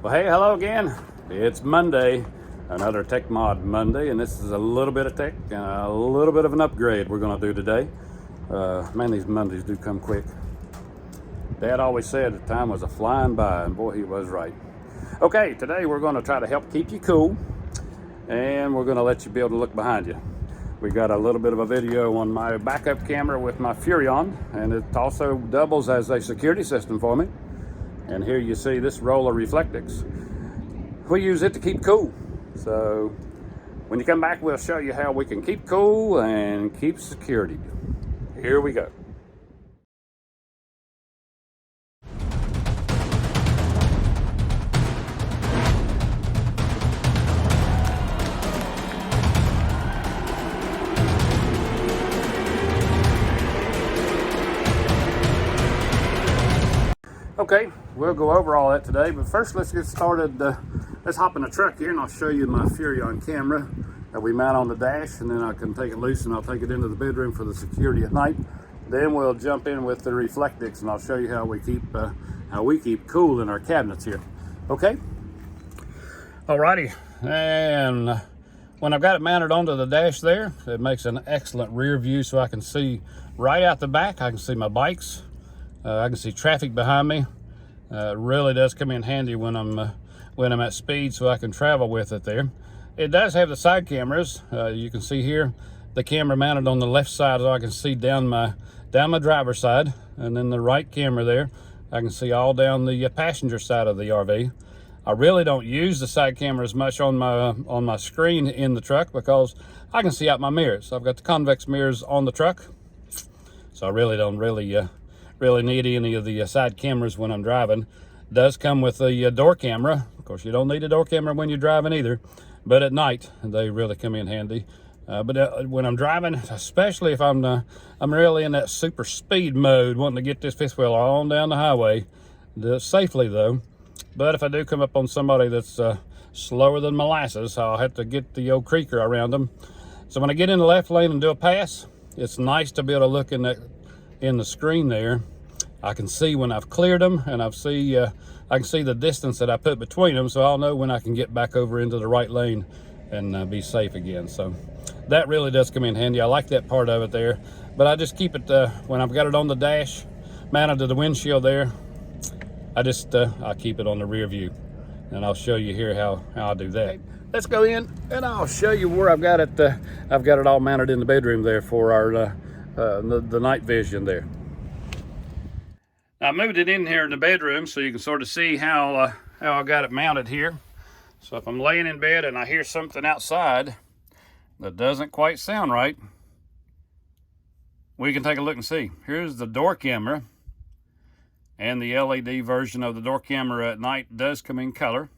Well, hey, hello again. It's Monday, another Tech Mod Monday, and this is a little bit of tech and a little bit of an upgrade we're going to do today. Man, these Mondays do come quick. Dad always said the time was a flying by, and boy, he was right. Okay, today we're going to try to help keep you cool, and we're going to let you be able to look behind you. We got a little bit of a video on my backup camera with my Furrion, and it also doubles as a security system for me. And here you see this roll of Reflectix. We use it to keep cool. So when you come back, we'll show you how we can keep cool and keep security. Here we go. Okay, we'll go over all that today, but first let's get started. Let's hop in the truck here and I'll show you my Furrion camera that we mount on the dash, and then I can take it loose and I'll take it into the bedroom for the security at night. Then we'll jump in with the Reflectix and I'll show you how we keep cool in our cabinets here. Okay? Alrighty, and when I've got it mounted onto the dash there, it makes an excellent rear view so I can see right out the back. I can see my bikes. I can see traffic behind me. It really does come in handy when I'm at speed, so I can travel with it there. It does have the side cameras. You can see here the camera mounted on the left side, so I can see down my driver's side, and then the right camera there, I can see all down the passenger side of the RV. I really don't use the side cameras much on my screen in the truck because I can see out my mirrors. I've got the convex mirrors on the truck, so I really don't really need any of the side cameras when I'm driving. It does come with a door camera. Of course, you don't need a door camera when you're driving either, but at night they really come in handy. But when I'm driving, especially if I'm really in that super speed mode, wanting to get this fifth wheel on down the highway, safely though. But if I do come up on somebody that's slower than molasses, I'll have to get the old creaker around them. So when I get in the left lane and do a pass, it's nice to be able to look in the screen there. I can see when I've cleared them, and I can see the distance that I put between them, so I'll know when I can get back over into the right lane and be safe again. So that really does come in handy. I like that part of it there, but I just keep it when I've got it on the dash mounted to the windshield there. I keep it on the rear view, and I'll show you here how I do that. Okay, let's go in and I'll show you where I've got it. I've got it all mounted in the bedroom there for our the night vision there. I moved it in here in the bedroom so you can sort of see how I got it mounted here. So if I'm laying in bed and I hear something outside that doesn't quite sound right, we can take a look and see. Here's the door camera, and the LED version of the door camera at night does come in color.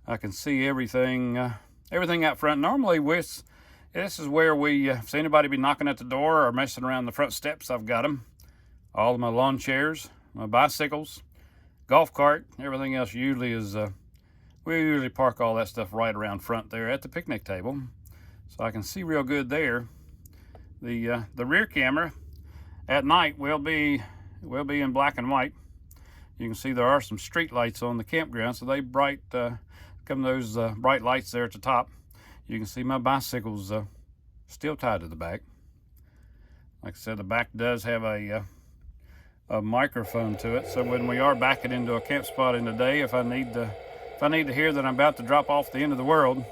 I can see everything out front. Normally this is where if anybody be knocking at the door or messing around the front steps, I've got them. All of my lawn chairs, my bicycles, golf cart, everything else usually is, we usually park all that stuff right around front there at the picnic table. So I can see real good there. The rear camera at night will be in black and white. You can see there are some street lights on the campground, so they come those bright lights there at the top. You can see my bicycles still tied to the back. Like I said, the back does have a microphone to it, so when we are backing into a camp spot in the day, if I need to hear that I'm about to drop off the end of the world,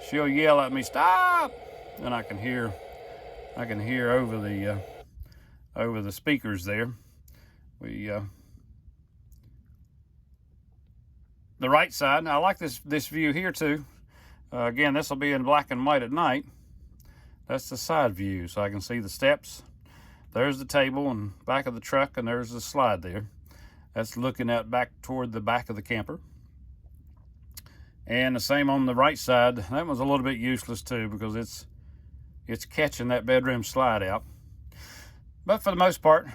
she'll yell at me, "Stop!" and I can hear over the speakers there. The right side, I like this view here too. Again, this will be in black and white at night. That's the side view, so I can see the steps. There's the table and back of the truck, and there's the slide there. That's looking out back toward the back of the camper. And the same on the right side. That one's a little bit useless too because it's catching that bedroom slide out. But for the most part,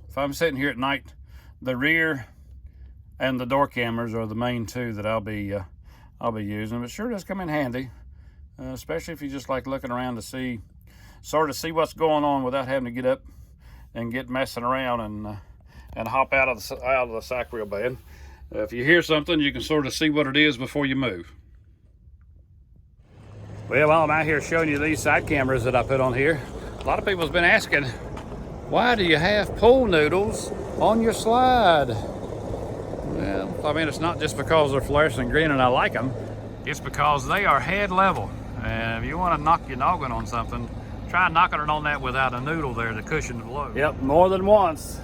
if I'm sitting here at night, the rear and the door cameras are the main two that I'll be using. But sure does come in handy, especially if you just like looking around to see what's going on without having to get up and get messing around and hop out of the sack real bad. If you hear something, you can sort of see what it is before you move. Well, while I'm out here showing you these side cameras that I put on here, a lot of people's been asking, why do you have pool noodles on your slide? Well, I mean, it's not just because they're fluorescent green and I like them. It's because they are head level. And if you want to knock your noggin on something, try knocking it on that without a noodle there to cushion the blow. Yep, more than once.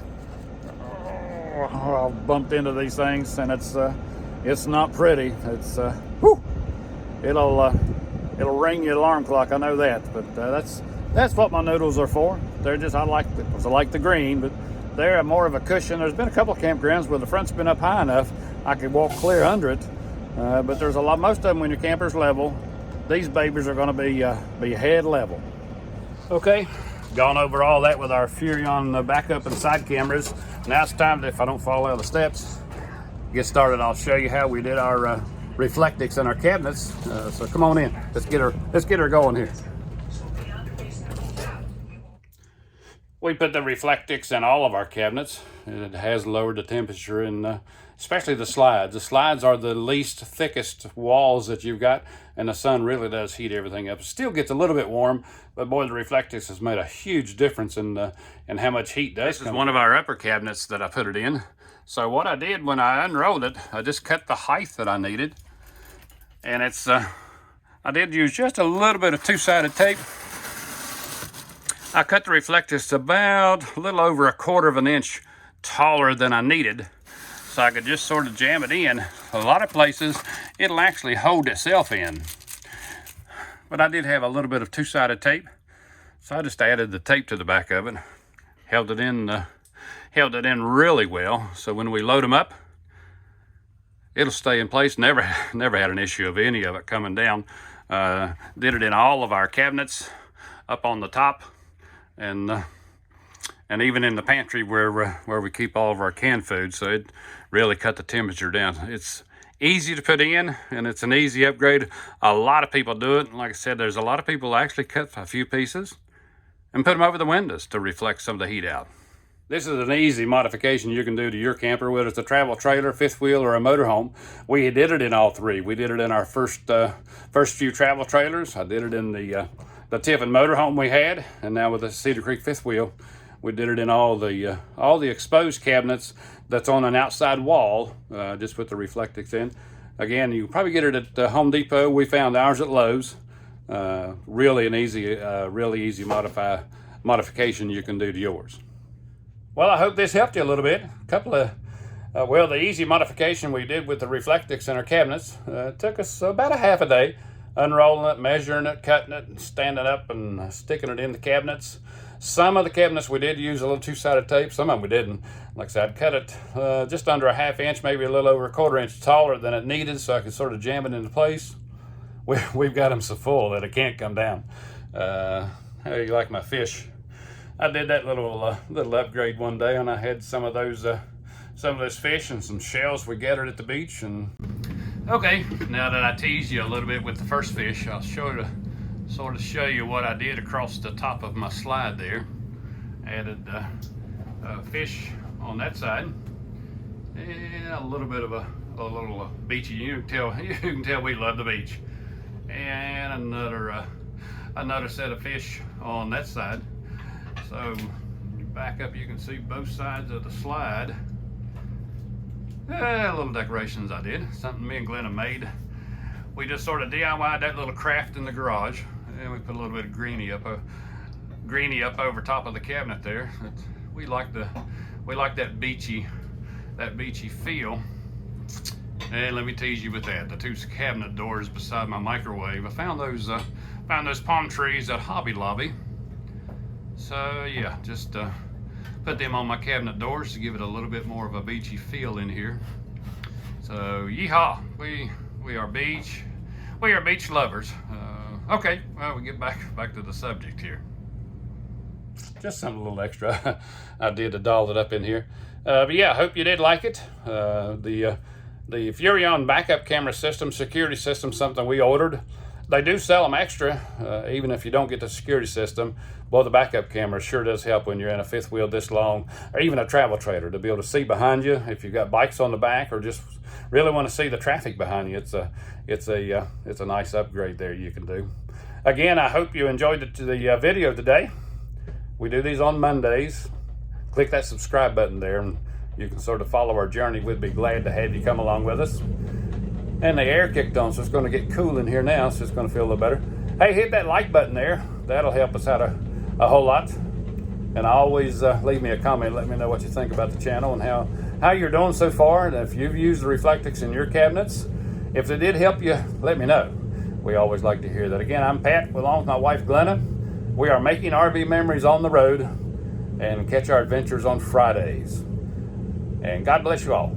Oh, I've bumped into these things, and it's not pretty. It's whew, it'll ring your alarm clock. I know that, but that's what my noodles are for. They're just I like the green, but they're more of a cushion. There's been a couple of campgrounds where the front's been up high enough I could walk clear under it, but there's a lot. Most of them, when your camper's level, these babies are going to be head level. Okay, gone over all that with our Furrion backup and side cameras. Now it's time to, if I don't fall out of the steps, get started. I'll show you how we did our Reflectix in our cabinets. So come on in. Let's get her going here. We put the Reflectix in all of our cabinets. It has lowered the temperature in especially the slides. The slides are the least thickest walls that you've got, and the sun really does heat everything up. It still gets a little bit warm, but boy, the Reflectix has made a huge difference in how much heat does come. This is one of our upper cabinets that I put it in. So what I did when I unrolled it, I just cut the height that I needed, and it's I did use just a little bit of two-sided tape. I cut the Reflectix about a little over 1/4 of an inch taller than I needed, so I could just sort of jam it in. A lot of places, it'll actually hold itself in. But I did have a little bit of two-sided tape, so I just added the tape to the back of it, held it in really well, so when we load them up, it'll stay in place. Never had an issue of any of it coming down. Did it in all of our cabinets, up on the top, and even in the pantry where we keep all of our canned food. So it really cut the temperature down. It's easy to put in, and it's an easy upgrade. A lot of people do it. Like I said, there's a lot of people actually cut a few pieces and put them over the windows to reflect some of the heat out. This is an easy modification you can do to your camper, whether it's a travel trailer, fifth wheel, or a motorhome. We did it in all three. We did it in our first few travel trailers. I did it in the Tiffin motorhome we had, and now with the Cedar Creek fifth wheel, we did it in all the exposed cabinets that's on an outside wall. Just put the Reflectix in. Again, you can probably get it at Home Depot. We found ours at Lowe's. Really easy modification you can do to yours. Well, I hope this helped you a little bit. A couple of the easy modification we did with the Reflectix in our cabinets took us about a half a day. Unrolling it, measuring it, cutting it, and standing up and sticking it in the cabinets. Some of the cabinets we did use a little two-sided tape. Some of them we didn't. Like I said, I'd cut it just under a ½ inch, maybe a little over 1/4 inch taller than it needed, so I could sort of jam it into place. We've got them so full that it can't come down. How do you like my fish? I did that little upgrade one day, and I had some of those fish and some shells we gathered at the beach. And okay, now that I teased you a little bit with the first fish, I'll sort of show you what I did across the top of my slide there. Added fish on that side, and a little bit of a little beachy. You can tell we love the beach. And another set of fish on that side. So you back up, you can see both sides of the slide. Little decorations I did, something me and Glenna made. We just sort of DIY'd that little craft in the garage, and we put a little bit of greenie up over top of the cabinet there. We like that beachy feel. And let me tease you with that. The two cabinet doors beside my microwave. I found those palm trees at Hobby Lobby. So yeah, just put them on my cabinet doors to give it a little bit more of a beachy feel in here. So yeehaw, we are beach lovers. Okay, well, we get back to the subject here. Just something a little extra I did to doll it up in here. But yeah, I hope you did like it. The Furrion backup camera system, security system, something we ordered. They do sell them extra, even if you don't get the security system. Well, the backup camera sure does help when you're in a fifth wheel this long, or even a travel trailer, to be able to see behind you if you've got bikes on the back, or just really want to see the traffic behind you. It's a nice upgrade there you can do. Again, I hope you enjoyed the video today. We do these on Mondays. Click that subscribe button there, and you can sort of follow our journey. We'd be glad to have you come along with us. And the air kicked on, so it's going to get cool in here now, so it's going to feel a little better. Hey, hit that like button there. That'll help us out a whole lot. And always leave me a comment. Let me know what you think about the channel and how you're doing so far. And if you've used the Reflectix in your cabinets, if it did help you, let me know. We always like to hear that. Again, I'm Pat, along with my wife, Glenna. We are making RV memories on the road, and catch our adventures on Fridays. And God bless you all.